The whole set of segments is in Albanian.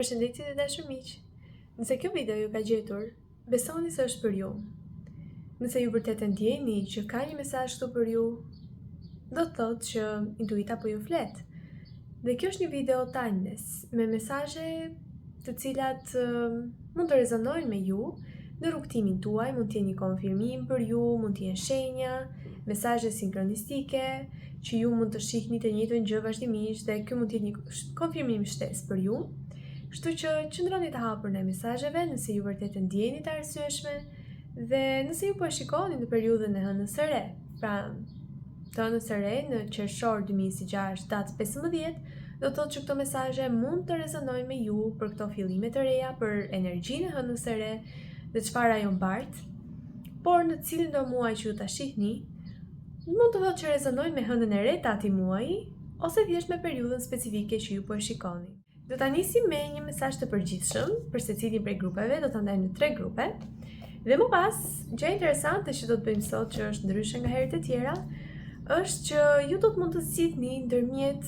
Përshëndetje të dashur miq. Nëse kjo video ju ka gjetur, besoni se është për ju. Nëse ju vërtet e ndjeni që ka një mesazh këtu për ju, do të thotë që intuita po ju flet. Dhe kjo është një video timeless me mesazhe të cilat mund të rezonojnë me ju në rrugtimin tuaj, mund të jenë një konfirmim për ju, mund të jenë shenja, mesazhe sinkronistike që ju mund të shihni të njëjtën gjë vazhdimisht dhe kjo mund të jetë një konfirmim shtesë për ju. Kështu që qëndroni të hapur në mesazheve nëse ju vërtet e ndjeni të arsyeshme dhe nëse ju po e shikoni në periudhën e hënës së re. Pra, të hënës së re në qershor 2026 datë 15, do të thotë që këto mesazhe mund të rezonojnë me ju për këto fillime të reja, për energjinë e hënës së re dhe çfarë ajo mbart. Por në cilin do muaj që ju ta shihni, mund të thotë që rezonojnë me hënën e re të atij muaji ose thjesht me periudhën specifike që ju po e shikoni. Do ta nisim me një mesazh të përgjithshëm për secilin prej grupeve, do ta ndajmë në 3 grupe. Dhe më pas, gjë interesante që do të bëjmë sot, që është ndryshe nga herët e tjera, është që ju do të mund të zgjidhni ndërmjet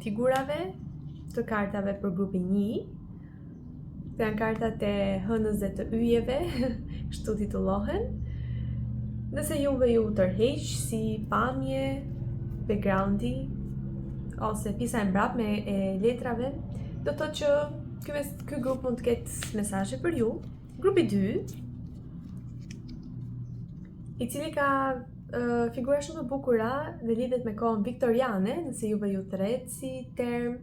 figurave të kartave për grupin 1. Këto janë kartat e hënës dhe të yjeve, kështu titullohen. Nëse juve ju tërheq si pamje, backgroundi, ose pjesa e mbrapme e letrave, do të thotë që ky grup mund të ketë mesazhe për ju. Grupi 2, i cili ka figura shumë të bukura dhe lidhet me kohën viktoriane, nëse juve ju thret si term,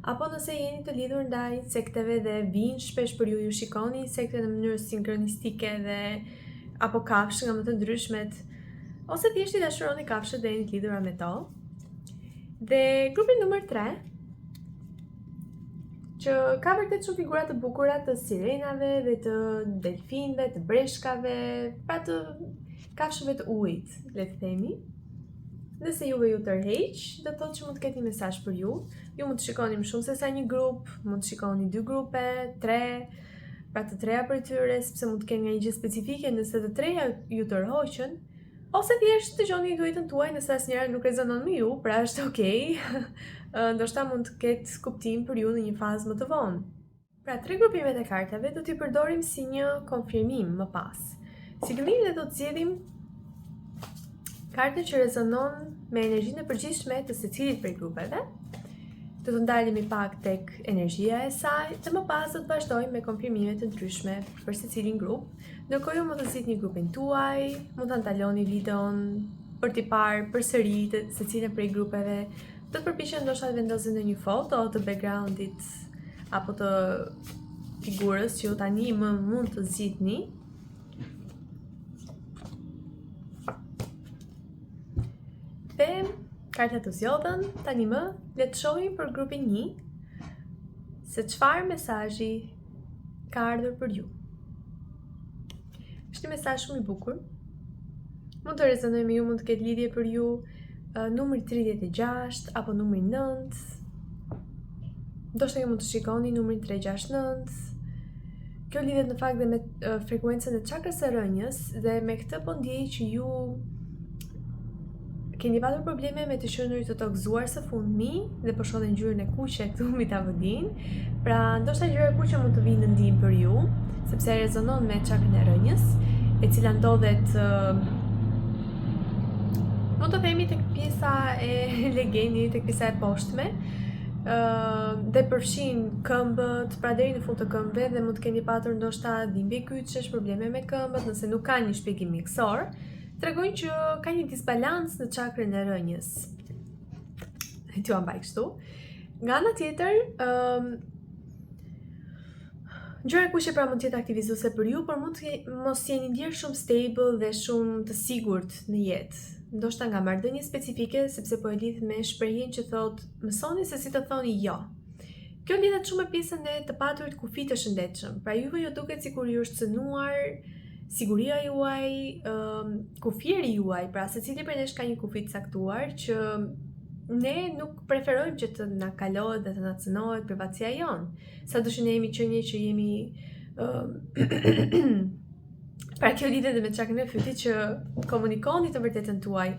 apo nëse jeni të lidhur ndaj insekteve dhe vinë shpesh për ju shikoni insekte në mënyrë sinkronistike dhe apo kafshë nga më të ndryshmet, ose thjesht i dashuroni kafshët dhe jeni të lidhura me to. Dhe grupi numër 3, që ka vërtet shumë figura të bukura të sirenave dhe të delfinëve, të breshkave, pra të kafshëve të ujit, le të themi. Nëse juve ju tërheq, do të thotë që mund të ketë një mesazh për ju. Ju mund të shikoni më shumë se sa një grup, mund të shikoni 2 grupe, 3, pra të treja për tyre, sepse mund të kenë një gjë specifike nëse të treja ju tërhoqën. Ose thjesht dëgjoni intuitën tuaj nëse asnjëra nuk rezonon me ju, pra është okay. Ndoshta mund të ketë kuptim për ju në një fazë më të vonë. Pra, 3 grupimet e kartave do t'i përdorim si një konfirmim më pas. Si fillim ne do të zgjedhim kartën që rezonon me energjinë e përgjithshme të secilit prej grupeve. Do të ndalemi pak tek energjia e saj dhe më pas do të vazhdojmë me konfirmime të ndryshme për secilin grup. Ndërkohë ju mund të zgjidhni grupin tuaj, mund ta ndaloni videon për t'i parë përsëri të secilin prej grupeve. Do të përpiqem ndoshta të vendosni në një foto të backgroundit apo të figurës që ju tani më mund të zgjidhni. Dhe kartat të zgjodhen, tani më le të shohim për grupin 1 se çfarë mesazhi ka ardhur për ju. Është një mesazh shumë i bukur. Mund të rezonojë me ju, mund të ketë lidhje për ju numri 36 apo numri 9. Ndoshta ju mund të shikoni numrin 369. Kjo lidhet në fakt dhe me frekuencën e çakrës së rënjës dhe me këtë po ndjej që ju keni patur probleme me të qenurit të tokszuar së fundmi dhe po shohin ngjyrën e kuqe këtu mbi tavolinë. Pra, ndoshta ngjyra e kuqe mund të vinë në ndihmë për ju, sepse rezonon me çakrën e rënjës, e cila ndodhet mund të themi tek pjesa e legenit, tek pjesa e poshtme, dhe përfshin këmbët, pra deri në fund të këmbëve dhe mund të keni patur ndoshta dhimbje kyçesh, probleme me këmbët, nëse nuk ka një shpjegim mjekësor. Tregojnë që ka një disbalans në çakrën e rënjës. T'ju mbaj kështu. Nga ana tjetër, ngjyra e kuqe pra mund të jetë aktivizuese për ju, por mund të mos jeni ndjerë shumë stable dhe shumë të sigurt në jetë. Ndoshta nga marrëdhënie specifike, sepse po e lidh me shprehjen që thotë mësoni se si të thoni jo. Kjo lidhet shumë me pjesën e të paturit kufi të shëndetshëm. Pra juve ju duket sikur ju është cënuar siguria juaj, kufiri juaj, pra secili prej nesh ka një kufi të caktuar që ne nuk preferojmë që të na kalohet dhe të na cënohet privatësia jonë. Sadoqë ne jemi qenie që jemi pra kjo lidhet dhe me çakrën e fytit që komunikoni të vërtetën tuaj.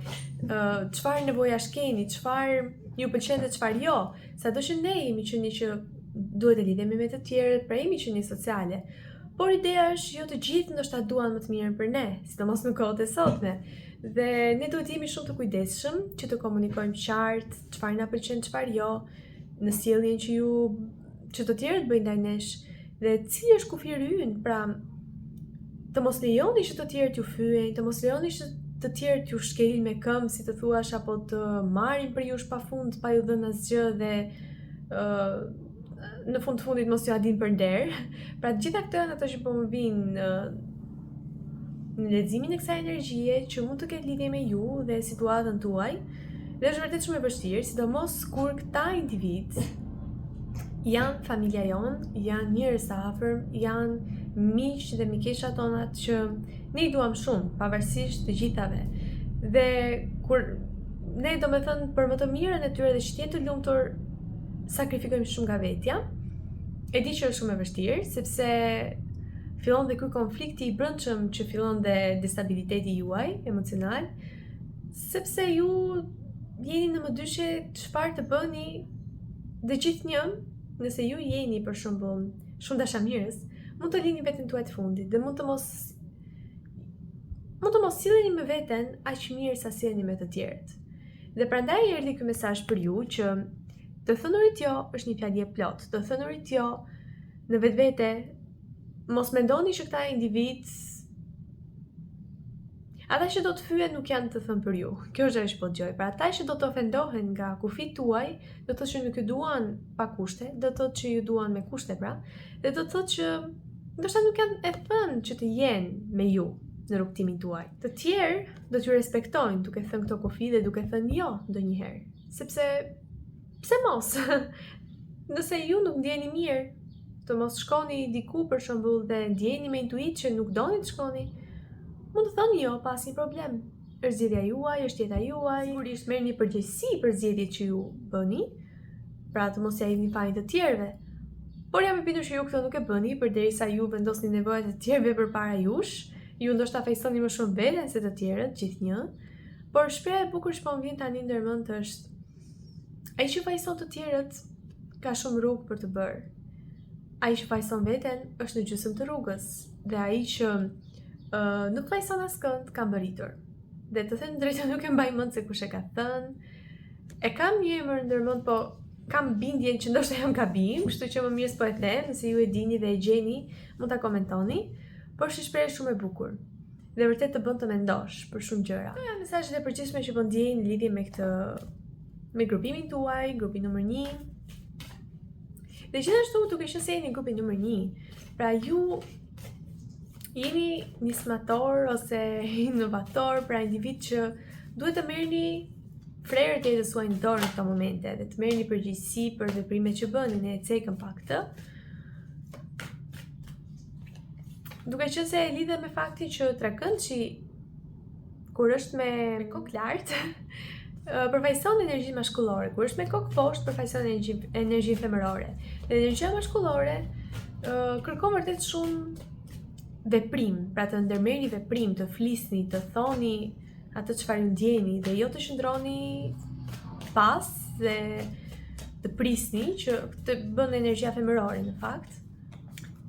Çfarë nevojash keni, çfarë ju pëlqen dhe çfarë jo. Sadoqë ne jemi qenie që duhet të lidhemi me të tjerët, pra jemi qenie sociale. Por ideja është jo të gjithë ndoshta duan më të mirën për ne, sidomos në kohët e sotme. Dhe ne duhet të jemi shumë të kujdesshëm që të komunikojmë qartë çfarë na pëlqen, çfarë jo, në sjelljen që të tjerët bëjnë ndaj nesh, dhe cili është kufiri ynë, pra të mos lejoni që të tjerët ju fyejnë, të mos lejoni që të tjerët ju shkelin me këmbë, si të thuash, apo të marrin për jush pafund, pa ju dhënë asgjë dhe në fundit mos ju adin për nder. Pra gjitha këto janë ato që po më vinë në leximin e kësaj energjie që mund të ketë lidhje me ju dhe situatën tuaj. Dhe është vërtet shumë e vështirë, sidomos kur këta individ janë familja jonë, janë njerëz të afërm, janë miq dhe mikesha tona që ne i duam shumë, pavarësisht të gjithave. Dhe kur ne domethënë për më të mirën e tyre dhe që të jenë të lumtur sakrifikojmë shumë nga vetja. E di që është shumë e vështirë, sepse fillon dhe ky konflikti i brendshëm që fillon dhe destabiliteti juaj emocional, sepse ju jeni në mëdyshe çfarë të bëni dhe gjithnjë, nëse ju jeni për shembull shumë dashamirës, mund të lini veten tuaj të fundit dhe mund të mos silleni me veten aq mirë sa silleni me të tjerët. Dhe prandaj erdhi ky mesazh për ju që të thënurit jo është një fjali e plot. Të thënurit jo në vetvete, mos mendoni që këta individ, ata që do të fyhen nuk janë të thënë për ju. Kjo është ajo që po dëgjoj. Pra ata që do të ofendohen nga kufit tuaj, do të thotë që nuk ju duan pa kushte, do të thotë që ju duan me kushte pra, dhe do të thotë që ndoshta nuk janë e thënë që të jenë me ju në rrugtimin tuaj. Të tjerë do t'ju respektojnë duke thënë këto kufi dhe duke thënë jo ndonjëherë, sepse pse mos? Nëse ju nuk ndjeni mirë, të mos shkoni diku për shembull dhe ndjeni me intuit që nuk doni të shkoni, mund të thoni jo pa asnjë problem. Është zgjedhja juaj, është jeta juaj, sigurisht merrni përgjegjësi për zgjedhjet që ju bëni, pra të mos ja jepni fajin të tjerëve. Por jam e bindur që ju këto nuk e bëni përderisa ju vendosni nevojat e tjerëve përpara jush. Ju ndoshta fejsoni më shumë veten se të tjerët, gjithnjë. Por shpreha e bukur që po më vjen tani ndërmend është ai që fajson të tjerët ka shumë rrugë për të bërë. Ai që fajson veten është në gjysmë të rrugës dhe ai që nuk fajson askënd ka mbërritur. Dhe të them drejtën nuk e mbaj mend se kush e ka thënë. E kam një emër ndërmend, po kam bindjen që ndoshta jam gabim, kështu që më mirë s'po e them, nëse ju e dini dhe e gjeni, mund ta komentoni, por është shprehje shumë e bukur. Dhe vërtet të bën të mendosh për shumë gjëra. Këto janë mesazhet e përgjithshme që po ndjej në lidhje me grupimin tuaj, grupi numër 1. Dhe gjithashtu duke qenë se jeni grupi numër 1, pra ju jeni nismator ose inovator, pra individ që duhet të merrni frerët e jetës suaj në dorë në këto momente dhe të merrni përgjegjësi për veprimet që bëni, ne e cekëm pak këtë. Duke qenë se e lidhe me faktin që trakëndshi kur është me kokë lartë, përfaqëson energjinë maskullore, kur është me kokë poshtë përfaqëson energjinë femërore. Dhe energjia maskullore kërkon vërtet shumë veprim, pra të ndërmerrni veprim, të flisni, të thoni atë çfarë ju ndjeni dhe jo të qëndroni pas dhe të prisni që të bën energjia femërore në fakt.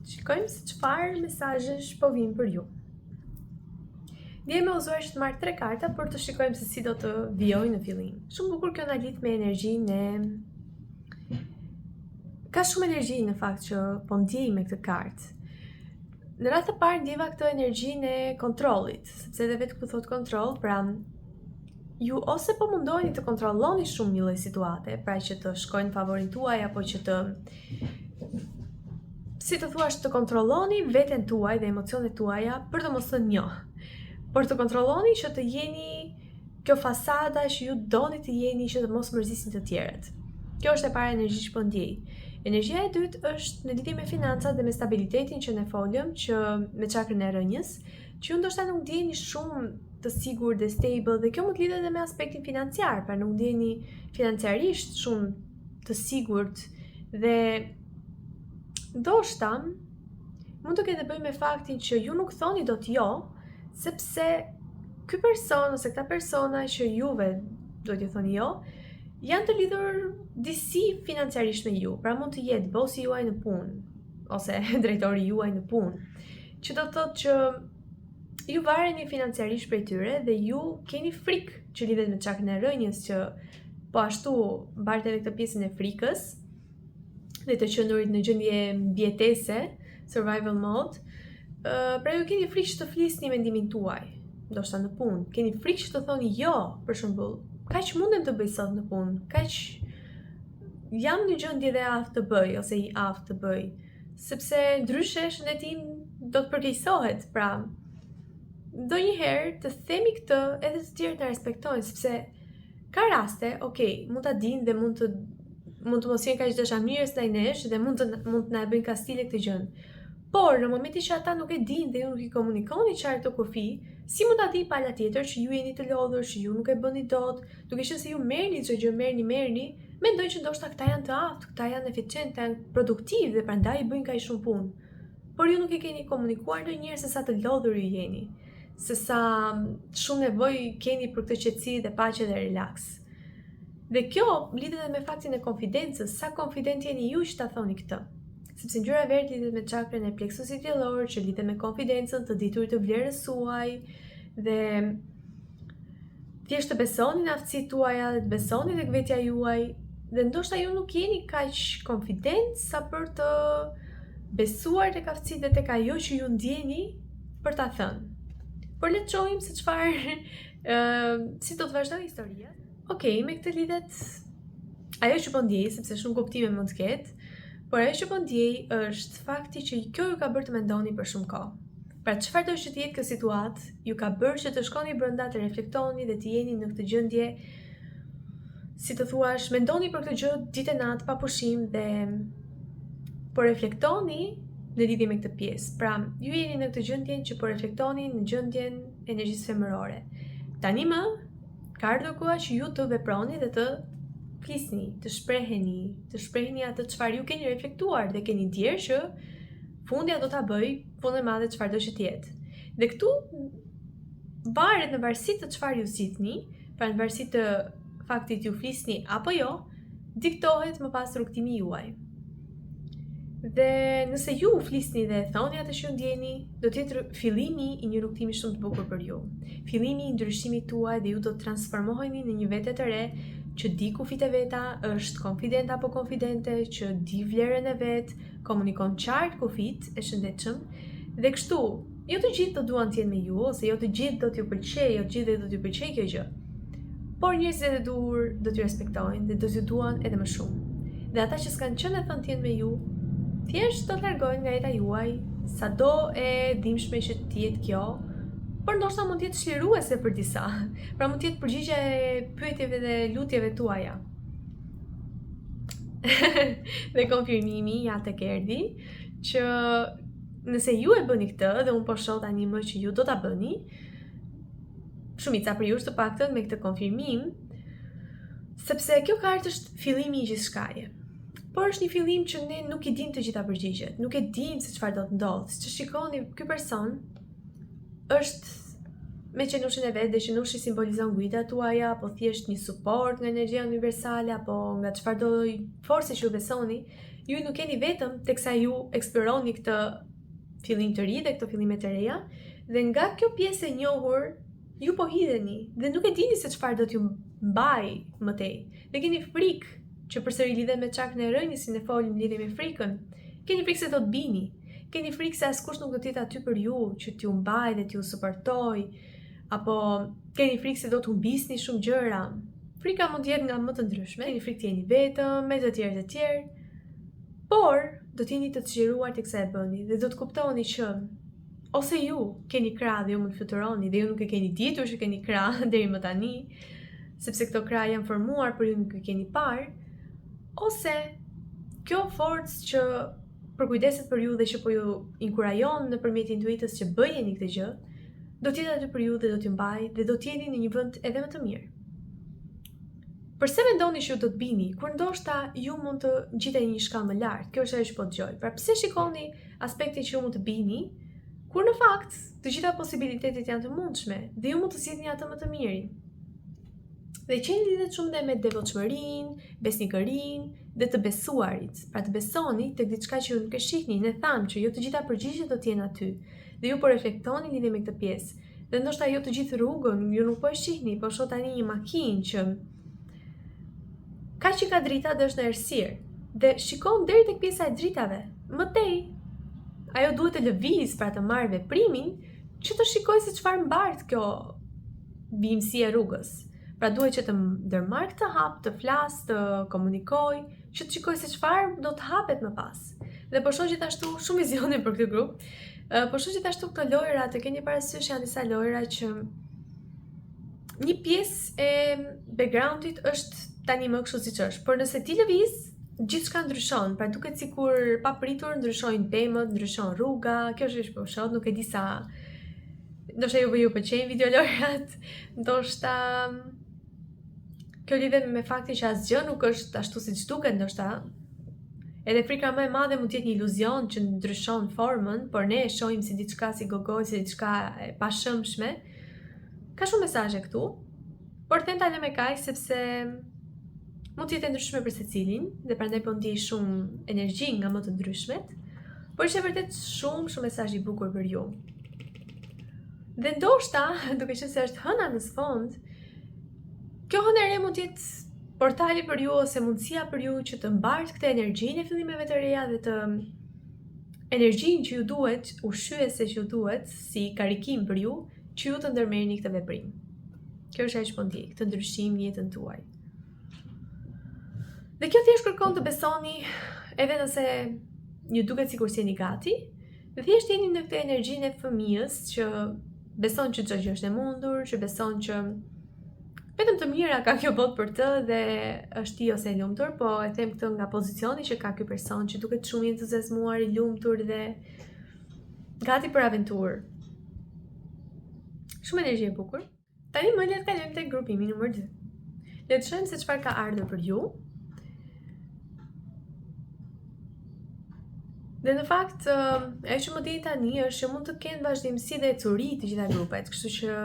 Shikojmë se çfarë mesazhesh po vijnë për ju. Ndjej me uzuar që të marrë 3 karta për të shikojmë se si do të vijojnë në fillim. Shumë bukur kjo na lidh me energjinë e... Ka shumë energji në fakt që po ndjej me këtë kartë. Në radhë të parë ndjeva këtë energjinë e kontrollit, sepse edhe vetë ku thot kontroll, pra ju ose po mundoheni të kontrolloni shumë një lloj situate, pra që të shkojnë në favorin tuaj apo që të si të thuash të kontrolloni veten tuaj dhe emocionet tuaja për të mos thënë jo. Por të kontrolloni që të jeni kjo fasada që ju doni të jeni që të mos mërzisni të tjerët. Kjo është e para energji që po ndjej. Energjia e dytë është në lidhje me financat dhe me stabilitetin që ne folëm, që me çakrën e rënjës, që ju ndoshta nuk ndjeni shumë të sigurt dhe stable, dhe kjo mund të lidhet edhe me aspektin financiar, pra nuk ndjeni financiarisht shumë të sigurt dhe ndoshta mund të ketë bëjë me faktin që ju nuk thoni dot jo, sepse ky person ose këta persona që juve duhet t'ju thoni jo, janë të lidhur disi financiarisht me ju, pra mund të jetë bosi juaj në punë, ose drejtori juaj në punë, që do të thotë që ju vareni financiarisht prej tyre dhe ju keni frikë që lidhet me çakën e rënjës, që po ashtu mbart edhe këtë pjesën e frikës dhe të qenurit në gjendje mbijetese, survival mode. Pra ju keni frikë që të flisni mendimin tuaj, ndoshta në punë. Keni frikë që të thoni jo, për shembull, kaq mundem të bëj sot në punë, kaq jam në gjendje dhe aftë të bëj ose i aftë të bëj, sepse ndryshe shëndeti im do të përkeqësohet. Pra ndonjëherë të themi këtë edhe të tjerët na respektojnë, sepse ka raste, mund ta dinë dhe mund të mos jenë kaq dashamirës ndaj nesh dhe mund të na bëjnë kastile këtë gjën. Por në momentin që ata nuk e dinë dhe ju nuk i komunikoni qartë të kufi, si mund ta di pala tjetër që ju jeni të lodhur, që ju nuk e bëni dot, duke qenë se ju merrni çdo gjë, merrni, mendoj që ndoshta këta janë të aftë, këta janë eficient, janë produktiv dhe prandaj bëjnë kaq shumë punë. Por ju nuk e keni komunikuar ndonjëherë se sa të lodhur ju jeni, se sa shumë nevojë keni për këtë qetësi dhe paqe dhe relaks. Dhe kjo lidhet edhe me faktin e konfidencës, sa konfident jeni ju që ta thoni këtë. Sepse ngjyra e verdhë lidhet me çakrën e pleksusit diellor, që lidhet me konfidencën, të diturit të vlerës suaj dhe thjesht të besoni në aftësitë tuaja dhe të besoni tek vetja juaj, dhe ndoshta ju nuk jeni kaq konfident sa për të besuar tek aftësitë dhe tek ajo që ju ndjeni për ta thënë. Por le të shohim se çfarë si do të vazhdojë historia. Me këtë lidhet ajo që po ndjej, sepse shumë kuptime mund të ketë, por ajo që po ndjej është fakti që kjo ju ka bërë të mendoni për shumë kohë. Pra çfarëdo që të jetë kjo situatë, ju ka bërë që të shkoni brenda, të reflektoni dhe të jeni në këtë gjendje, si të thuash, mendoni për këtë gjë ditë e natë pa pushim dhe po reflektoni në lidhje me këtë pjesë. Pra, ju jeni në këtë gjendje që po reflektoni në gjendjen e energjisë femërore. Tani më ka ardhur koha që ju të veproni dhe të flisni, të shpreheni atë çfarë ju keni reflektuar dhe keni ndjerë që fundja do ta bëj punë e madhe çfarëdo që të jetë. Dhe këtu varet në varësi të çfarë ju zgjidhni, pra në varësi të faktit ju flisni apo jo, diktohet më pas rrugtimi juaj. Dhe nëse ju flisni dhe thoni atë që ju ndjeni, do të jetë fillimi i një rrugtimi shumë të bukur për ju. Fillimi i ndryshimit tuaj dhe ju do të transformoheni në një vete të re që di kufit e veta, është konfident apo konfidente, që di vlerën e vet, komunikon qartë kufit e shëndetshëm, dhe kështu, jo të gjithë do duan të jenë me ju, ose jo të gjithë do t'ju pëlqejë, jo të gjithë do t'ju pëlqejë kjo gjë. Por njerëzit e dur do t'ju respektojnë dhe do t'ju duan edhe më shumë. Dhe ata që s'kan qenë e thënë të jenë me ju, thjesht do të largojnë nga jeta juaj, sado e dhimbshme që të jetë kjo, por ndoshta mund të jetë çliruese për disa. Pra mund të jetë përgjigje e pyetjeve dhe lutjeve tuaja. Dhe konfirmimi ja tek erdhi që nëse ju e bëni këtë dhe unë po shoh tani më që ju do ta bëni, shumica për ju të paktën me këtë konfirmim, sepse kjo kartë është fillimi i gjithçkaje. Por është një fillim që ne nuk i dim të gjitha përgjigjet, nuk e dim se çfarë do të ndodhë. Siç shikoni, ky person është me qenushin e vet dhe qenushi simbolizon guidat tuaja, apo thjesht një suport nga energjia universale, apo nga çfarëdo force që ju besoni, ju nuk keni vetëm teksa ju eksploroni këtë fillim të ri dhe këto fillime të reja, dhe nga kjo pjesë e njohur ju po hidheni dhe nuk e dini se çfarë do t'ju mbaj më tej. Dhe keni frikë që përsëri lidhet me çakën e rënjës, si ne folim lidhje me frikën. Keni frikë se do të bini. Keni frikë se askush nuk do të jetë aty për ju, që t'ju mbaj dhe t'ju suportoj, apo keni frikë se do t'u humbisni shumë gjëra. Frika mund të jetë nga më të ndryshme, keni frikë të jeni vetëm, me të tjerë, por do t'jeni të çliruar teksa e bëni dhe do të kuptoni që ose ju keni krah dhe ju mund të fluturoni dhe ju nuk e keni ditur që keni krah deri më tani, sepse këto krah janë formuar por ju nuk i keni parë, ose kjo forcë që përkujdeset për ju dhe që po ju inkurajon nëpërmjet intuitës që bëjeni këtë gjë, do të jetë aty për ju dhe do t'ju mbaj dhe do t'jeni në një vend edhe më të mirë. Përse mendoni që ju do të bini, kur ndoshta ju mund të gjiteni një shkallë më lart? Kjo është ajo që po dëgjoj. Pra pse shikoni aspektin që ju mund të bini, kur në fakt të gjitha posibilitetet janë të mundshme dhe ju mund të zgjidhni atë më të mirin. Dhe qeni lidhet shumë dhe me devotshmërinë, besnikërinë dhe të besuarit. Pra të besoni tek diçka që ju nuk e shihni. Ne thamë që jo të gjitha përgjigjet do të jenë aty. Dhe ju po reflektoni lidhje me këtë pjesë. Dhe ndoshta jo të gjithë rrugën ju nuk po e shihni, po shoh tani një makinë që kaq që ka drita dhe është në errësirë. Dhe shikon deri tek pjesa e dritave. Më tej, ajo duhet të lëviz pra të marrë veprimin që të shikoj se çfarë mbart kjo bimësia e rrugës. Pra duhet që të ndërmarr këtë hap, të flas, të komunikoj, që të shikoj se çfarë do të hapet më pas. Dhe po shoh gjithashtu shumë vizione për këtë grup. Po shoh gjithashtu këto lojra, të keni parasysh janë disa lojra që një pjesë e backgroundit është tani më kështu siç është, por nëse ti lëviz, gjithçka ndryshon, pra duket sikur papritur ndryshojnë pemët, ndryshon rruga, kjo është po shoh, nuk e di sa ndoshta ju pëlqejnë videolojrat, ndoshta kjo lidhet me faktin që asgjë nuk është ashtu siç duket, ndoshta edhe frika më e madhe mund të jetë një iluzion që ndryshon formën, por ne e shohim si diçka si gogoj, si diçka e pashëmshme. Ka shumë mesazhe këtu, por them ta lëmë kaq sepse mund të jetë ndryshme për secilin dhe prandaj po ndiej shumë energji nga më të ndryshmet, por është vërtet shumë mesazh i bukur për ju. Dhe ndoshta, duke qenë se është hëna në sfond, kjo hënë e re mund të jetë portali për ju ose mundësia për ju që të mbartë këtë energjinë e fillimeve të reja dhe të energjinë që ju duhet, ushqyese që ju duhet si karikim për ju, që ju të ndërmerrni këtë veprim. Kjo është ajo që po ndiej, këtë ndryshim në jetën tuaj. Dhe kjo thjesht kërkon të besoni, edhe nëse ju duket sikur si jeni gati, dhe thjesht jeni në këtë energjinë e fëmijës që beson që çdo gjë është e mundur, që beson që vetëm të mira ka kjo botë për të dhe është ti ose e lumtur, po e them këtë nga pozicioni që ka ky person që duket shumë i entuziazmuar, i lumtur dhe gati për aventurë. Shumë energji e bukur. Tani më le të kalojmë tek grupimi numër 2. Le të shohim se çfarë ka ardhur për ju. Dhe në fakt, ajo që më di tani është që mund të kenë vazhdimsi dhe ecuri të gjitha grupet, kështu që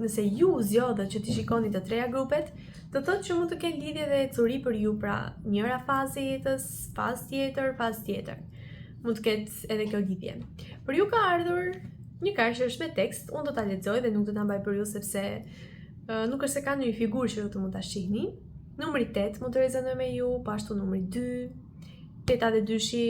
nëse ju zgjodhet që të shikoni të treja grupet, do të thotë që mund të kenë lidhje dhe ecuri për ju, pra njëra fazë e jetës, fazë tjetër. Mund të ketë edhe kjo lidhje. Për ju ka ardhur një kart që është me tekst, unë do ta lexoj dhe nuk do ta mbaj për ju sepse nuk është se ka ndonjë figurë që do të mund ta shihni. Numri 8 mund të rezonojë me ju, po ashtu numri 2, 8 dhe 2-shi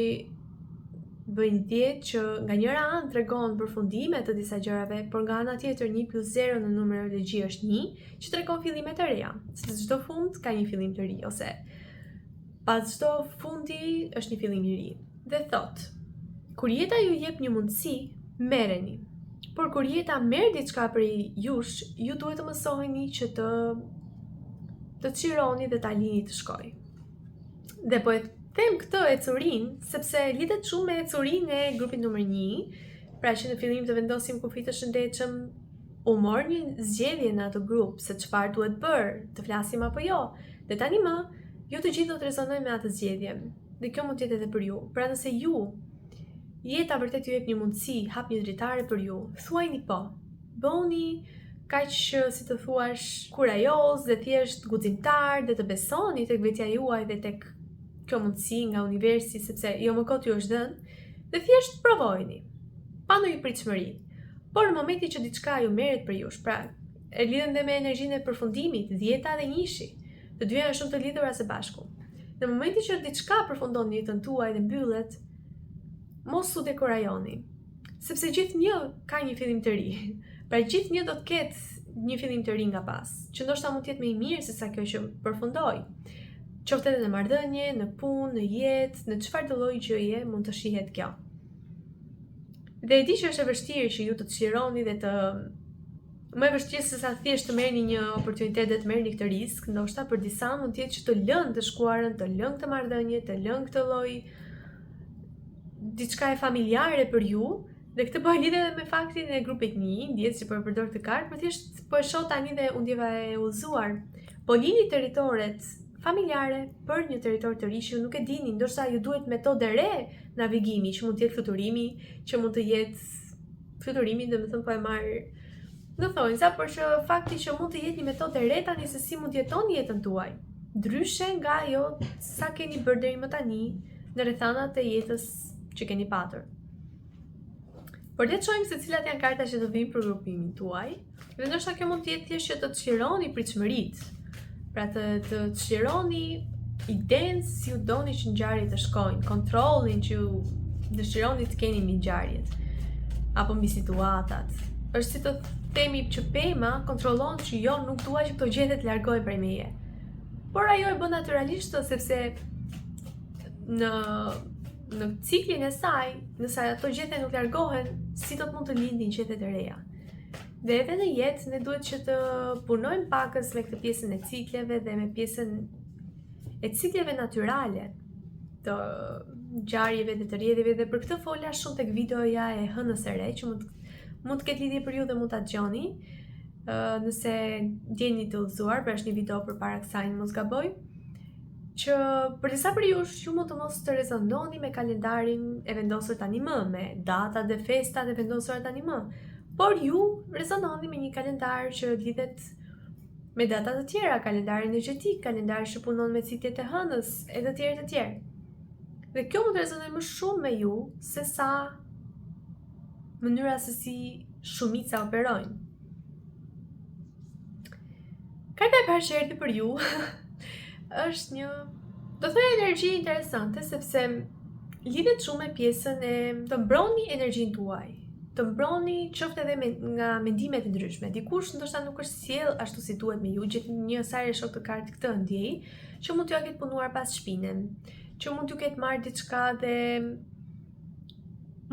bëjnë 10 që nga njëra anë tregon përfundime të disa gjërave, por nga ana tjetër 1 + 0 në numerologji është 1, që tregon fillime të reja. Sepse çdo fund ka një fillim të ri, ose pas çdo fundi është një fillim i ri. Dhe thot, kur jeta ju jep një mundësi, merreni. Por kur jeta merr diçka prej jush, ju duhet të mësoheni që të çironi dhe ta lini të shkojë. Dhe po e them këtë ecurin, sepse lidhet shumë me ecurin e grupit numër 1, pra që në fillim të vendosim kufi të shëndetshëm, u mor një zgjedhje në atë grup, se çfarë duhet bërë, të flasim apo jo. Dhe tani më, ju të gjithë do të rezonojnë me atë zgjedhje. Dhe kjo mund të jetë edhe për ju. Pra nëse ju, jeta vërtet ju jep një mundësi, hap një dritare për ju, thuajni po. Bëni kaq si të thuash kurajoz dhe thjesht guximtar dhe të besoni tek vetja juaj dhe tek kjo mundësi nga universi, sepse jo më kot ju është dhënë, dhe thjesht provojni, pa ndonjë pritshmëri. Por në momentin që diçka ju merret për jush, pra e lidhen dhe me energjinë e përfundimit, 10 dhe 1-shi, të dyja janë shumë të lidhura së bashku. Në momentin që diçka përfundon në jetën tuaj dhe mbyllet, mos u dekorajoni, sepse gjithnjë ka një fillim të ri. Pra gjithnjë do të ketë një fillim të ri nga pas, që ndoshta mund të jetë më i mirë se sa kjo që përfundoi. Qoftë edhe në marrëdhënie, në punë, në jetë, në çfarë do lloji gjëje mund të shihet kjo. Dhe e di që është e vështirë që ju të çlironi dhe të më e vështirë se sa thjesht të merrni një oportunitet dhe të merrni këtë risk, ndoshta për disa mund të jetë që të lënë të shkuarën, të lënë këtë marrëdhënie, të lënë këtë lloj diçka e familjare për ju, dhe këtë bëj lidhje edhe me faktin e grupit 1, ndjes që po e përdor këtë kartë, por thjesht po e shoh tani dhe u ndjeva e udhëzuar. Po lini territoret familjare për një territor të ri që nuk e dini, ndoshta ju duhet metodë re navigimi, që mund të jetë fluturimi, që mund të jetë fluturimi, domethënë po e marr Do thonjë sa për që fakti që mund të jetë një metodë e re tani se si mund të jetoni jetën tuaj. Ndryshe nga ajo sa keni bërë deri më tani në rrethanat e jetës që keni patur. Por le të shohim se cilat janë kartat që do vinë për grupimin tuaj. Dhe ndoshta kjo mund të jetë thjesht që të çlironi pritshmëritë. Pra të çlironi idenë si ju doni që ngjarjet të shkojnë, kontrollin që ju dëshironi të keni mbi ngjarjet apo mbi situatat. Është si të themi që pema kontrollon që jo nuk dua që këto gjëra të largohen prej meje. Por ajo e bën natyralisht sepse në ciklin e saj, nëse ato gjëra nuk largohen, si do të mund të lindin gjëra të reja. Dhe edhe në jetë ne duhet që të punojmë pakës me këtë pjesën e cikleve dhe me pjesën e cikleve natyrale të ngjarjeve dhe të rrjedhjeve, dhe për këtë fola shumë tek videoja e hënës së re që mund të ketë lidhje për ju dhe mund ta dëgjoni. Nëse jeni të udhëzuar, pra është një video përpara kësaj, mos gaboj, që për disa prej jush ju mund të mos të rezononi me kalendarin e vendosur tani më, me datat dhe festat e vendosura tani më, por ju rezononi me një kalendar që lidhet me data të tjera, kalendar energjetik, kalendar që punon me ciklet e hënës e të tjerë. Dhe kjo mund të rezonojë më shumë me ju se sa mënyra se si shumica operojnë. Karta e parë që erdhi për ju është një, do thënë, energji interesante, sepse lidhet shumë me pjesën e të mbroni energjinë tuaj, të mbroni qoftë edhe nga mendime të ndryshme. Dikush ndoshta nuk është sjell ashtu si duhet me ju, gjet një sarje shok të kartë këtë ndjej, që mund t'ju ketë punuar pas shpinën, që mund t'ju ketë marrë diçka dhe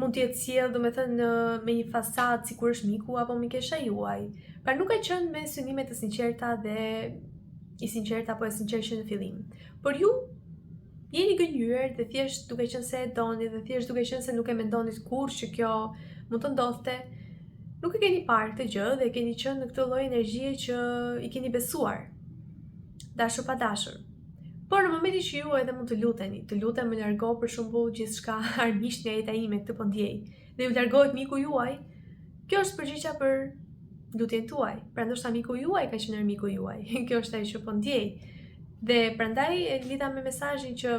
mund t'jetë sjell, domethënë, me një fasadë sikur është miku apo mikesha juaj. Pra nuk ka qenë me synime të sinqerta dhe i sinqerta apo e sinqertë që në fillim. Por ju jeni gënjur dhe thjesht duke qenë se e doni dhe thjesht duke qenë se nuk e mendonit kurrë që kjo mund të ndodhte, nuk e keni parë këtë gjë dhe keni qenë në këtë lloj energjie që i keni besuar, dashur pa dashur. Por në momentin që ju edhe mund të luteni, të lutem më largo për shembull gjithçka armisht nga jeta ime, këtë po ndjej, dhe ju largohet miku juaj, kjo është përgjigjja për lutjen tuaj. Pra ndoshta miku juaj ka qenë miku juaj. Kjo është ajo që po ndjej. Dhe prandaj e lidha me mesazhin që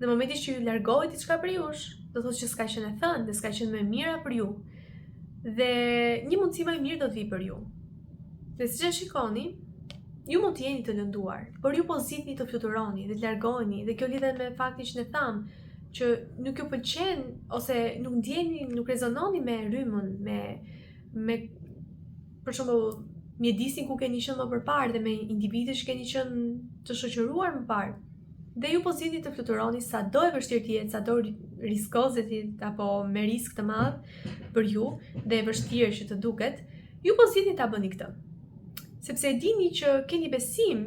në momentin që ju largohet diçka për jush, do thotë që s'ka qenë e thënë dhe s'ka qenë më e mira për ju. Dhe një mundësi më e mirë do të vi për ju. Dhe siç e shikoni, ju mund të jeni të lënduar, por ju po zgjidhni të fluturoni dhe të largoheni, dhe kjo lidhet me faktin që ne thamë që nuk ju pëlqen ose nuk ndjeni, nuk rezononi me rrymën, me për shembull mjedisin ku keni qenë më përpara dhe me individët që keni qenë të shoqëruar më parë. Dhe ju po zgjidhni të fluturoni sado e vështirë të jetë, sado riskoze të jetë apo me risk të madh për ju dhe e vështirë që të duket, ju po zgjidhni ta bëni këtë. Sepse e dini që keni besim,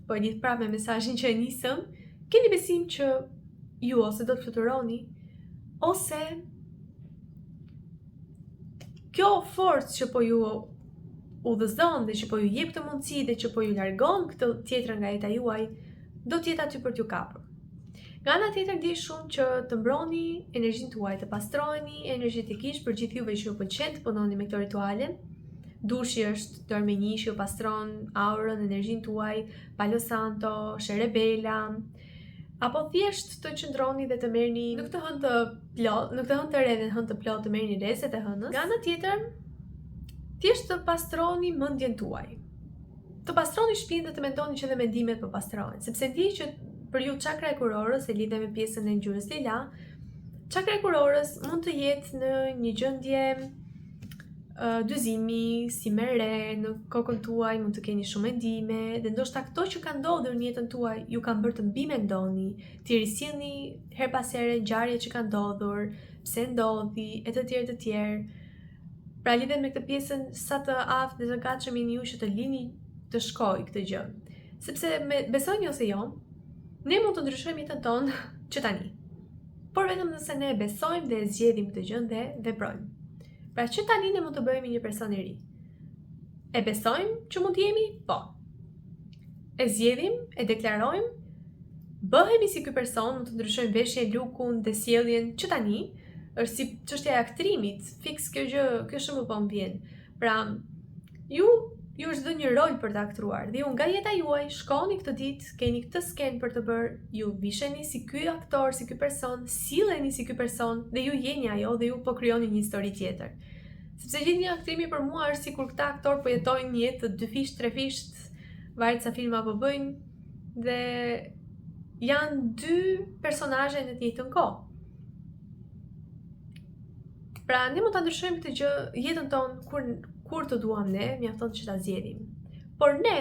po e lidh prapë me mesazhin që e nisëm, keni besim që ju ose do të fluturoni, ose kjo forcë që po ju udhëzon dhe që po ju jep këtë mundësi dhe që po ju largon këtë tjetrën nga jeta juaj, do të jetë aty për t'ju kapur. Nga ana tjetër ndjej shumë që të mbroni energjinë tuaj, të pastroheni energjetikisht për gjithë juve që ju pëlqen të punoni me këto rituale. Dushi është dorëmenjë që ju pastron aurën, energjinë tuaj, Palo Santo, Sherebela, apo thjesht të qëndroni dhe të merrni në këtë hënë të plot, në këtë hënë të re dhe hënë të plot, të merrni reset e hënës. Nga ana tjetër, thjesht të pastroni mendjen tuaj. Të pastroni shpinën dhe të mendoni që dhe mendimet po pastrohen, sepse ndjej që për ju çakra e kurorës e lidhe me pjesën e ngjyrës lila. Çakra e kurorës mund të jetë në një gjendje dyzimi, si me re, në kokën tuaj mund të keni shumë mendime, dhe ndoshta këto që kanë ndodhur në jetën tuaj ju kanë bërë të mbimendoni, të risillni her pas here ngjarjet që kanë ndodhur, pse ndodhi e të tjerë. Pra lidhet me këtë pjesën sa të aftë dhe të gatshëm jeni ju që të lini të shkoj këtë gjë. Sepse besoni ose jo, ne mund të ndryshojmë jetën tonë që tani. Por vetëm nëse ne besojmë dhe e zgjedhim këtë gjë dhe veprojmë. Pra që tani ne mund të bëhemi një person i ri. E besojmë që mund të jemi? Po. E zgjedhim, e deklarojmë, bëhemi si ky person, mund të ndryshojmë veshjen, lukun dhe sjelljen që tani është si çështja e aktrimit, fiks kjo gjë, kjo shembull po më vjen. Pra, ju është dhënë një rol për të aktruar dhe ju nga jeta juaj shkoni këtë ditë, keni këtë sken për të bërë, ju visheni si ky aktor, si ky person, silleni si ky person dhe ju jeni ajo dhe ju po krijoni një histori tjetër. Sepse gjithë një aktrimi për mua është sikur këta aktor po jetojnë një jetë të 2 fisht, 3 fisht, varet sa filma po bëjnë dhe janë 2 personazhe në të njëjtën kohë. Pra, ne mund ta ndryshojmë këtë gjë jetën tonë kur të duam ne, mjafton që ta zgjedhim. Por ne,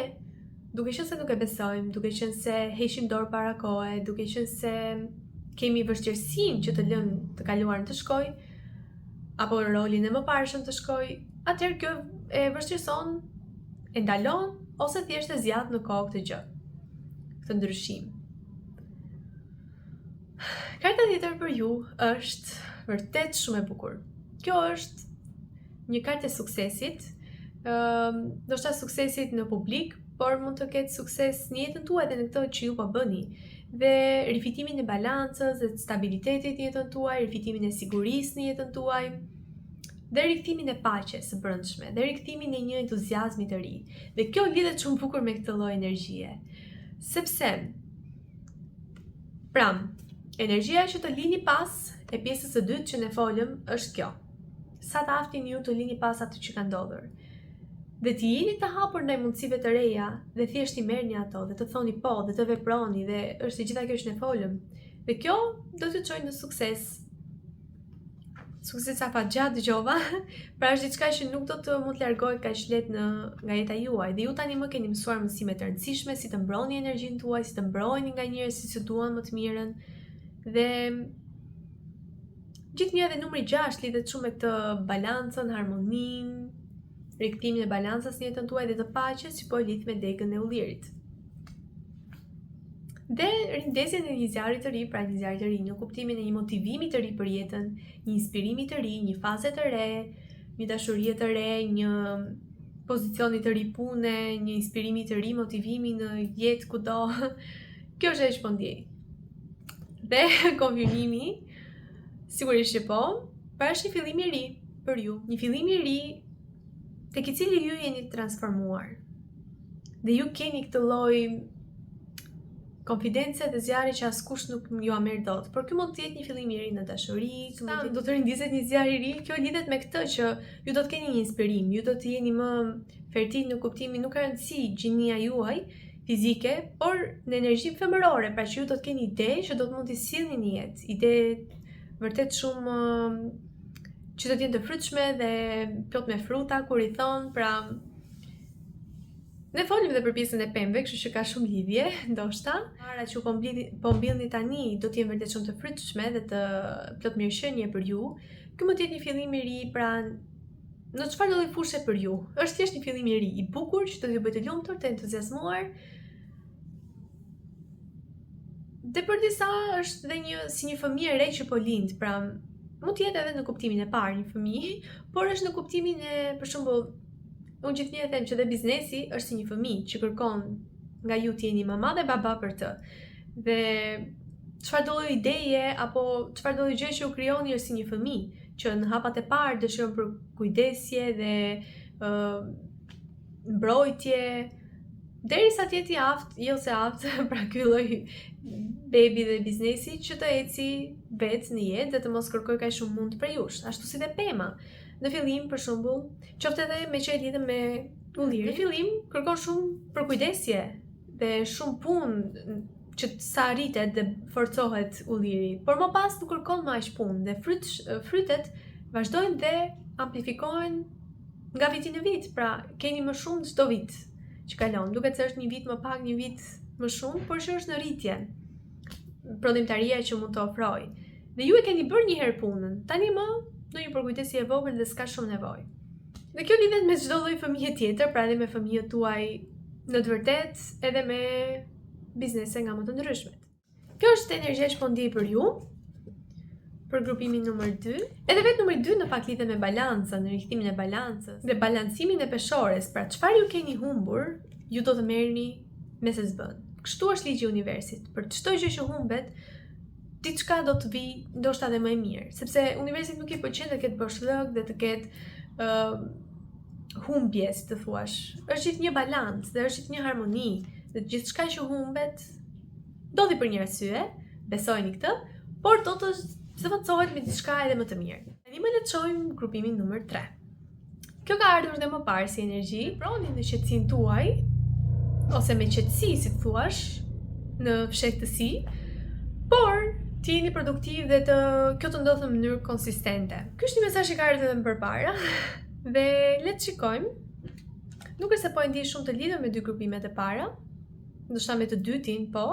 duke qenë se nuk e besojmë, duke qenë se heqim dorë para kohe, duke qenë se kemi vështirësinë që të lëmë të kaluarin të shkojë, apo rolin e mëparshëm të shkojë, atëherë kjo e vështirëson, e ndalon ose thjesht e zgjat në kohë këtë gjë, këtë ndryshim. Karta tjetër për ju është vërtet shumë e bukur. Kjo është një kartë e suksesit, ndoshta suksesit në publik, por mund të ketë sukses në jetën tuaj dhe në këtë që ju po bëni. Dhe rifitimin e balancës dhe stabilitetit në jetën tuaj, rifitimin e sigurisë në jetën tuaj, dhe rikthimin e paqes së brendshme, dhe rikthimin e një entuziazmi të ri. Dhe kjo lidhet shumë bukur me këtë lloj energjie. Sepse, pra, energjia që të lini pas e pjesës së dytë që ne folëm është kjo. Sa të aftin ju të lini pas atë që ka ndodhur. Dhe të jeni të hapur ndaj mundësive të reja dhe thjesht i merrni ato dhe të thoni po dhe të veproni dhe është gjitha kjo që ne folëm. Dhe kjo do të çojë në sukses. Sukses afatgjat dëgjova, pra është diçka që nuk do të mund të largohet kaq lehtë nga jeta juaj. Dhe ju tani më keni mësuar mësime të rëndësishme si të mbroni energjinë tuaj, si të mbrojeni nga njerëzit që duan më të mirën. Dhe gjithnjë edhe numri 6 lidhet shumë me këtë balancën, harmoninë, rikthimin e balancës në jetën tuaj dhe të paqes që po e lidh me degën e ullirit. Dhe rindezjen e një zjarri të ri, pra një zjarri të ri në kuptimin e një motivimi të ri për jetën, një inspirimi të ri, një faze të re, një dashurie të re, një pozicioni të ri pune, një inspirimi të ri, motivimi në jetë kudo. Kjo është ajo që po ndjej. Dhe konfirmimi, sigurisht që po, pra është një fillim i ri për ju, një fillim i ri tek i cili ju jeni transformuar. Dhe ju keni këtë lloj konfidence dhe zjarri që askush nuk ju a merr dot. Por ky mund të jetë një fillim i ri në dashuri, do të rindizet një zjarr i ri. Kjo lidhet me këtë që ju do të keni një inspirim, ju do të jeni më fertil në kuptimin, nuk ka rëndësi gjinia juaj fizike, por në energji femërore, pra që ju do të keni ide që do të mund t'i sillni në jetë, ide vërtet shumë që do të jenë të frytshme dhe plot me fruta, kur i thon, pra ne folim dhe për pjesën e pemëve, kështu që ka shumë lidhje, ndoshta. Para që po mbillni tani do të jenë vërtet shumë të frytshme dhe të plot mirëqenie për ju. Ky mund të jetë një fillim i ri, pra në çfarë lloj fushë për ju. Është thjesht një fillim i ri, i bukur që do t'ju bëjë të lumtur, të entuziazmuar. Dhe për disa është dhe si një fëmijë e re që po lind, pra mund të jetë edhe në kuptimin e parë një fëmijë, por është në kuptimin e, për shembull, unë gjithnjë them që dhe biznesi është si një fëmijë që kërkon nga ju të jeni mama dhe baba për të. Dhe çfarë do lloj ideje apo çfarë do lloj gjë që u krijoni është si një fëmijë që në hapat e parë dëshiron për kujdesje dhe mbrojtje, derisa të jetë i aftë, jo se aftë, pra ky lloj bebi dhe biznesi që të eci vetë në jetë dhe të mos kërkoj kaq shumë mund për jush, ashtu si dhe pema. Në fillim, për shembull, qoftë edhe me që e lidhem me ullirin. Në fillim kërkon shumë përkujdesje dhe shumë punë që sa rritet dhe forcohet ulliri, por më pas nuk kërkon më aq punë dhe frytet vazhdojnë dhe amplifikohen nga viti në vit, pra keni më shumë çdo vit që kalon. Duket se është një vit më pak, një vit më shumë, por që është në rritje. Prodhimtaria që mund të ofrojë. Dhe ju e keni bërë një herë punën. Tani më do një përkujdesje e vogël dhe s'ka shumë nevojë. Dhe kjo lidhet me çdo lloj fëmijë tjetër, pra edhe me fëmijët tuaj në të vërtetë, edhe me biznese nga më të ndryshmet. Kjo është energjia që po ndjej për ju, për grupimin numër 2. Edhe vetë numri 2 në fakt lidhet me balancën, në rikthimin e balancës dhe balancimin e peshores, pra çfarë ju keni humbur, ju do të merrni me se s'bën. Kështu është ligji i universit. Për çdo gjë që humbet, diçka do të vi ndoshta edhe më e mirë, sepse universit nuk i pëlqen të ketë boshllëk dhe të ketë humbje, si të thuash. Është gjithë një balans dhe është gjithë një harmoni. Dhe gjithçka që humbet ndodhi për një arsye, besojni këtë, por do të zëvendësohet me diçka edhe më të mirë. Tani më le të shohim grupimin numër 3. Kjo ka ardhur dhe më parë si energji, proni në qetësinë tuaj, ose me qetësi, si të thuash, në fshehtësi, por të jeni produktiv dhe kjo të ndodhë në mënyrë konsistente. Ky është një mesazh që ka ardhur edhe më përpara, dhe le të shikojmë. Nuk është se po e ndiej shumë të lidhur me dy grupimet e para, ndoshta me të dytin, po,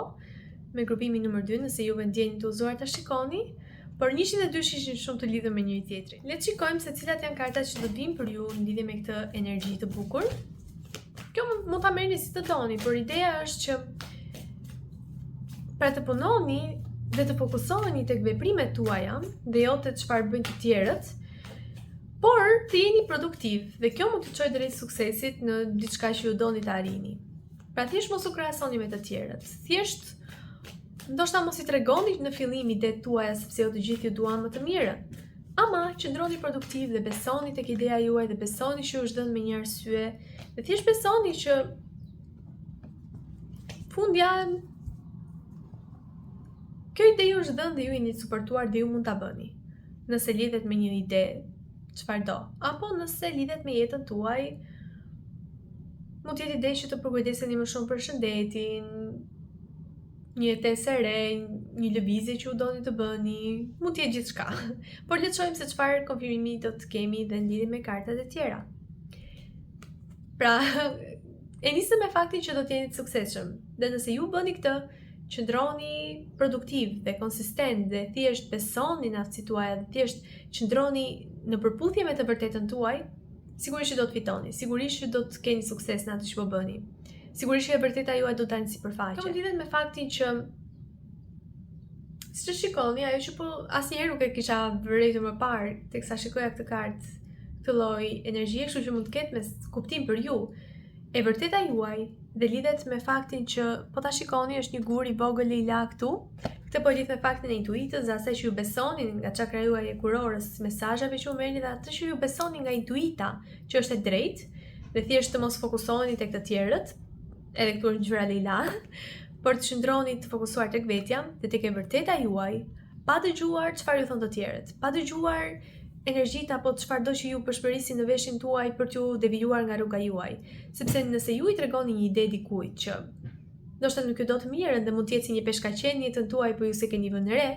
me grupimin numër 2, nëse juve ndjeni të udhëzuar ta shikoni. Por 102 ishin shumë të lidhur me njëri tjetrin. Le të shikojmë se cilat janë kartat që do të vinë për ju në lidhje me këtë energji të bukur. Kjo mund ta merrni si të doni, por ideja është që pra të punoni dhe të fokusoheni tek veprimet tuaja dhe jo te çfarë bëjnë të tjerët, por të jeni produktiv dhe kjo mund të çojë drejt suksesit në diçka që ju doni të arrini. Pra thjesht mos u krahasoni me të tjerët. Thjesht ndoshta mos i tregoni në fillim idetë tuaja sepse jo të gjithë ju duan më të mirën. Ama qëndroni produktiv dhe besoni tek ideja juaj dhe besoni që është dhënë me një arsye dhe thjesht besoni që fundja kjo ide ju është dhënë dhe ju jeni të suportuar dhe ju mund ta bëni. Nëse lidhet me një ide, çfarëdo, apo nëse lidhet me jetën tuaj, mund të jetë ide që të përkujdeseni më shumë për shëndetin, një jetesë e re, një lëvizje që u doni të bëni, mund të jetë gjithçka. Por le të shohim se çfarë konfirmimi do të kemi dhe në lidhje me kartat e tjera. Pra, e nisëm me faktin që do të jeni të suksesshëm. Dhe nëse ju bëni këtë, qëndroni produktiv dhe konsistent dhe thjesht besoni në aftësitë tuaja dhe thjesht qëndroni në përputhje me të vërtetën tuaj, sigurisht që do të fitoni, sigurisht që do të keni sukses në atë që po bëni. Sigurisht që e vërteta juaj do të dalë sipërfaqe. Kjo lidhet me faktin që siç e shikoni, ajo që po asnjëherë nuk e kisha vërejtur më parë, teksa shikoja këtë kartë, këtë lloj energjie, kështu që mund të ketë me kuptim për ju. E vërteta juaj dhe lidhet me faktin që po ta shikoni është një gur i vogël lila këtu. Këtë po lidh me faktin e intuitës, dhe asaj që ju besoni nga çakra juaj e kurorës, mesazheve që u merrni dhe atë që ju besoni nga intuita, që është e drejtë, dhe thjesht të mos fokusoheni tek të tjerët. Edhe këtu është ngjyra lila, por të qëndroni të fokusuar tek vetja dhe tek e vërteta juaj, pa dëgjuar çfarë ju thon të tjerët, pa dëgjuar energjitë apo çfarëdo që ju përshpërisin në veshin tuaj për t'ju devijuar nga rruga juaj. Sepse nëse ju i tregoni një ide dikujt që ndoshta nuk ju do të mirën dhe mund të jetë si një peshkaqen në jetën tuaj, por ju se keni vënë re,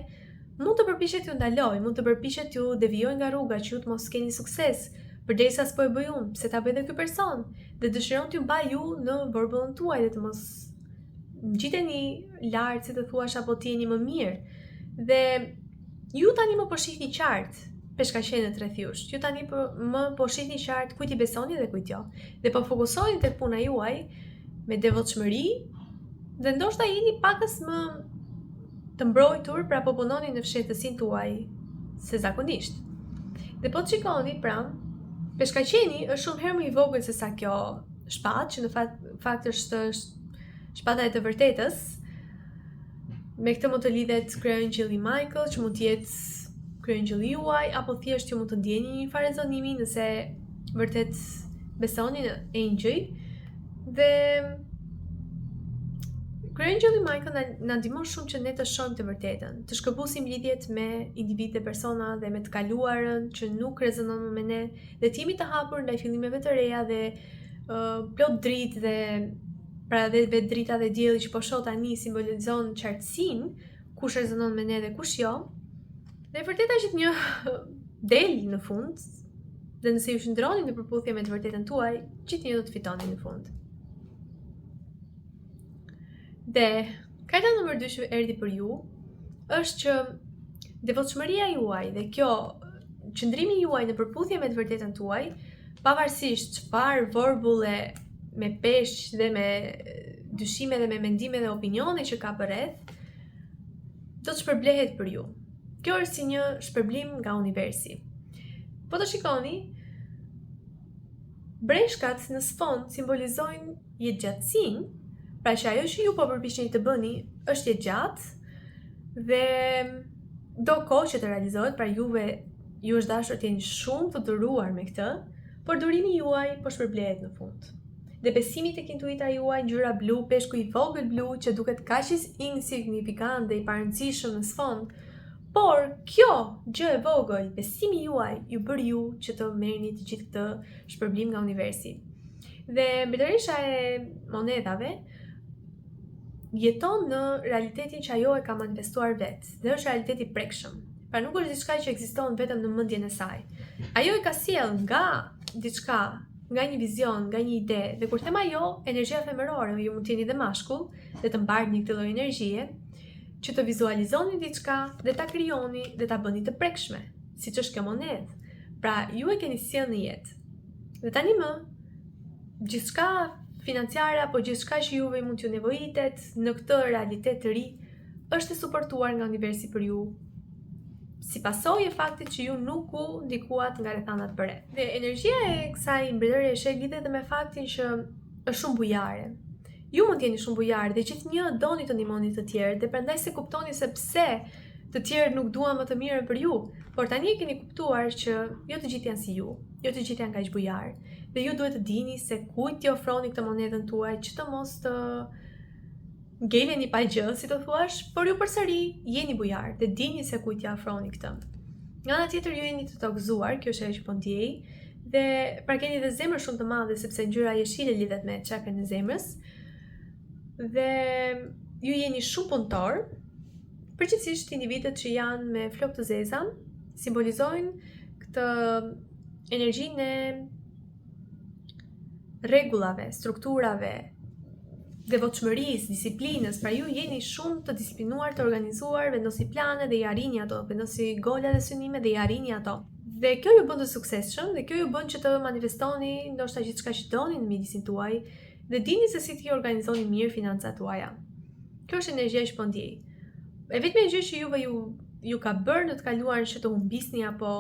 mund të përpiqet ju ndaloj, mund të përpiqet ju devijoj nga rruga që ju të mos keni sukses. Përderisa s'po e bëj unë, pse ta bëj edhe ky person, dhe dëshiron t'ju mbaj ju në vorbullën tuaj dhe të mos ngjiteni lart, si të thuash, apo të jeni më mirë. Dhe ju tani më po shihni qartë peshkaqenët rreth jush. Ju tani më po shihni qartë kujt i besoni dhe kujt jo. Dhe po fokusoheni tek puna juaj me devotshmëri dhe ndoshta jeni pakës më të mbrojtur, pra po punoni në fshehtësinë tuaj se zakonisht. Dhe po të shikoni, pra, peshkaqeni është shumë herë më i vogël se sa kjo shpatë, që në fakt është shpata e të vërtetës. Me këtë mund të lidhet kryeangjëlli Michael, që mund të jetë kryeangjëlli juaj, apo thjesht ju mund të ndjeni një farë rezonimi nëse vërtet besoni në engjëj. Dhe kryeangjëlli Michael na ndihmon shumë që ne të shohim të vërtetën, të shkëpusim lidhjet me individ dhe persona dhe me të kaluarën që nuk rezonon me ne, dhe të jemi të hapur ndaj fillimeve të reja dhe plot dritë dhe pra dhe vetë drita dhe dielli që po shoh tani simbolizon qartësinë, kush rezonon me ne dhe kush jo. Dhe vërteta është një del në fund, dhe nëse ju shndroni në përputhje me të vërtetën tuaj, gjithnjë do të fitoni në fund. Dhe karta nr. 2 që erdhi për ju është që devotshmëria juaj dhe kjo qëndrimi juaj në përputhje me të vërtetën tuaj, pavarësisht çfarë vorbulle me peshq dhe me dyshime dhe me mendime dhe opinione që ka përreth, do të shpërblehet për ju. Kjo është si një shpërblim nga universi. Po të shikoni, breshkat në sfond simbolizojnë jetëgjatësinë, pra që ajo që ju po përpiqeni të bëni është jetëgjatë dhe do kohë që të realizohet, pra ju është dashur të jeni shumë të duruar me këtë, por durimi juaj po shpërblehet në fund. Dhe besimi tek intuita juaj, ngjyra blu, peshku i vogël blu që duket kaq insignifikant dhe i parëndësishëm në sfond, por kjo gjë e vogël, besimi juaj, ju bër ju që të merrni të gjithë këtë shpërblim nga universi. Dhe mbretëresha e monedhave jeton në realitetin që ajo e ka manifestuar vetë, dhe është realiteti prekshëm. Pra nuk është diçka që ekziston vetëm në mendjen e saj. Ajo e ka sjell nga diçka, nga një vizion, nga një ide, dhe kur them ajo, energjia femërore, ju mund të jeni dhe mashkull, dhe të mbarni këtë lloj energjie, që të vizualizoni diçka dhe ta krijoni dhe ta bëni të prekshme, siç është kjo monedhë. Pra ju e keni sjell në jetë. Dhe tani më, gjithçka financiare apo gjithçka që juve mund t'ju nevojitet në këtë realitet të ri, është e suportuar nga universi për ju, si pasojë e faktit që ju nuk u ndikuat nga rrethanat për re. Dhe energjia e kësaj mbretëreshe lidhet me faktin që është shumë bujare. Ju mund t'jeni shumë bujarë dhe gjithnjë doni të ndihmoni të tjerë, dhe prandaj se kuptoni se pse të tjerë nuk duan më të mirën për ju, por tani e keni kuptuar që jo të gjithë janë si ju, jo të gjithë janë kaq bujarë. Dhe ju duhet të dini se kujt t'i ofroni këtë monedhën tuaj që të mos të ngeleni pa gjë, si të thuash, por ju përsëri jeni bujar dhe dini se kujt t'ia ofroni këtë. Nga ana tjetër ju jeni të tokzuar, kjo është ajo që po ndjej, dhe pra keni dhe zemër shumë të madhe sepse ngjyra jeshile lidhet me çakrën e zemrës. Dhe ju jeni shumë punëtor, përgjithsisht individët që janë me flokë të zeza simbolizojnë këtë energjinë e rregullave, strukturave, devotshmërisë, disiplinës. Pra ju jeni shumë të disiplinuar, të organizuar, vendosni plane dhe i arrini ato, vendosi gola dhe synime dhe i arrini ato. Dhe kjo ju bën të suksesshëm dhe kjo ju bën që të manifestoni ndoshta gjithçka që doni në mjedisin tuaj dhe dini se si t'i organizoni mirë financat tuaja. Kjo është energjia që po ndjej. E vetmja gjë që juve ju ka bërë në të kaluar që të humbisni apo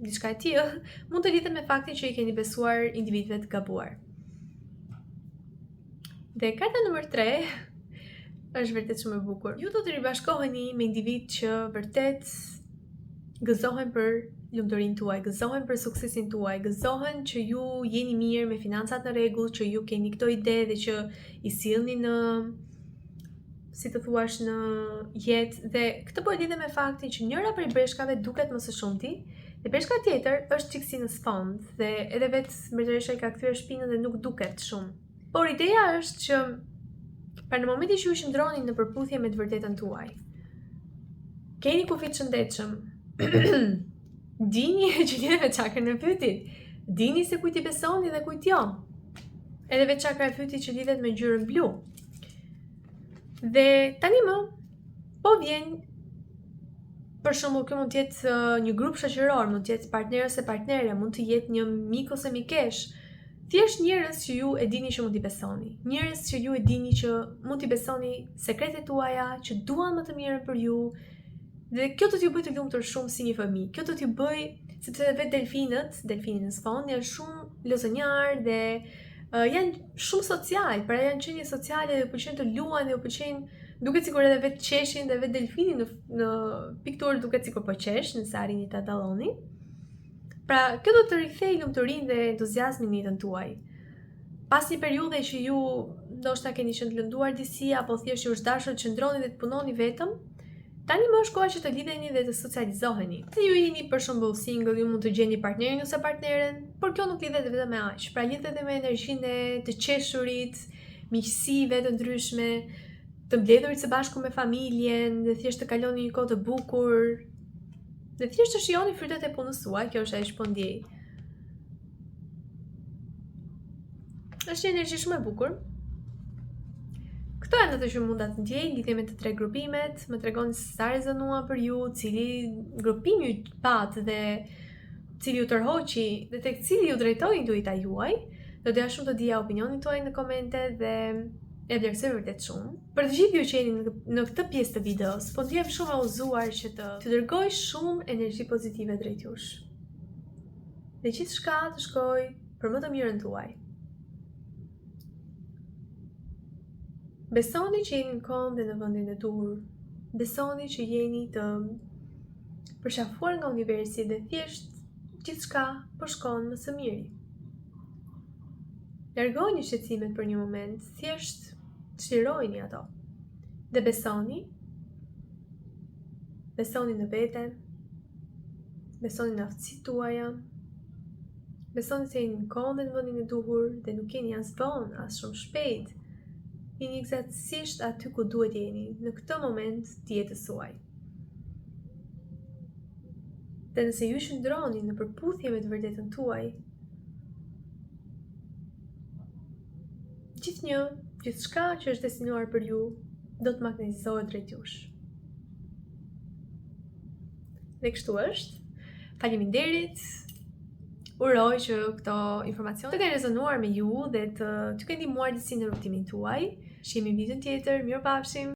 diçka e tillë, mund të lidhet me faktin që i keni besuar individëve të gabuar. Dhe karta nëmër 3 është vërtet shumë e bukur. Ju do të ribashkoheni me individ që vërtet gëzohen për lumturinë tuaj, gëzohen për suksesin tuaj, gëzohen që ju jeni mirë me financat në rregull, që ju keni këto ide dhe që i sillni në, si të thuash, në jetë. Dhe këtë po lidhet me faktin që njëra prej breshkave duket më së shumti, dhe breshka tjetër është çiksi në sfond, dhe edhe vetë mbretëresha i ka kthyer shpinën dhe nuk duket shumë. Por ideja është që për në momentin që ju qëndroni në përputhje me të vërtetën tuaj, keni kufit shëndetshëm, dini që lidhet me çakrën e fytit, dini se kujt i besoni dhe kujt jo. Edhe vetë çakra e fytit që lidhet me ngjyrën blu. Dhe tani më po vjen, për shembull, kjo mund të jetë një grup shoqëror, mund të jetë partner ose partnere, mund të jetë një mik ose mikesh. Thjesht njerëz që ju e dini që mund t'i besoni. Njerëz që ju e dini që mund t'i besoni sekretet tuaja, që duan më të mirën për ju. Dhe kjo do t'ju bëj të lumtur shumë si një fëmijë. Kjo do t'ju bëj, sepse vetë delfini në sfond janë shumë lozënjar dhe janë shumë social, pra janë qenie sociale dhe u pëlqen të luajnë dhe u pëlqen, duket sikur edhe vetë qeshin dhe vetë delfini në pikturë duket sikur po qesh, nëse arrini ta dalloni. Pra, kjo do të rikthej lumturinë dhe entuziazmin në jetën tuaj. Pas një periudhe që ju ndoshta keni qenë të lënduar disi apo thjesht ju është dashur të qëndroni dhe të punoni vetëm, tani më është koha që të lidheni dhe të socializoheni. Se ju jeni për shembull single, ju mund të gjeni partnerin ose partneren, por kjo nuk lidhet vetëm me aq. Pra lidhet edhe me energjinë e të qeshurit, miqësive të ndryshme, të mbledhurit së bashku me familjen, dhe thjesht të kaloni një kohë të bukur. Dhe thjesht të shijoni frytet e punës suaj, kjo është ajo që po ndjej. Është një energji shumë e bukur. Këto janë ato që mund ta ndjej lidhje me të tre grupimet, më tregoni se sa rezonua për ju, cili grupim ju pat dhe cili ju tërhoqi dhe tek cili ju drejtoi intuita juaj. Do doja shumë të dija opinionin tuaj në komente dhe e vlerësoj vërtet shumë. Për të gjithë ju që jeni në këtë pjesë të videos, po ndihem shumë e udhëzuar që të dërgoj shumë energji pozitive drejt jush. Dhe gjithçka të shkojë për më të mirën tuaj. Besoni që jeni në kohën dhe në vendin e duhur. Besoni që jeni të përshafuar nga universi dhe thjesht gjithçka po shkon më së miri. Largoni shqetësimet për një moment, thjesht çlirojini ato. Dhe besoni në vete, besoni në aftësitë tuaja, besoni se jeni në kohën dhe në vendin e duhur dhe nuk jeni as vonë, as shumë shpejt. Jeni eksaktësisht aty ku duhet jeni në këtë moment të jetës suaj. Dhe nëse ju shndroni në përputhje me të vërtetën tuaj, gjithçka që është destinuar për ju do të magnetizohet drejt jush. Dhe kështu është. Faleminderit. Uroj që këto informacione të kenë rezonuar me ju dhe të kenë ndihmuar disi në rrugtimin tuaj. Shihemi në video tjetër. Mirupafshim.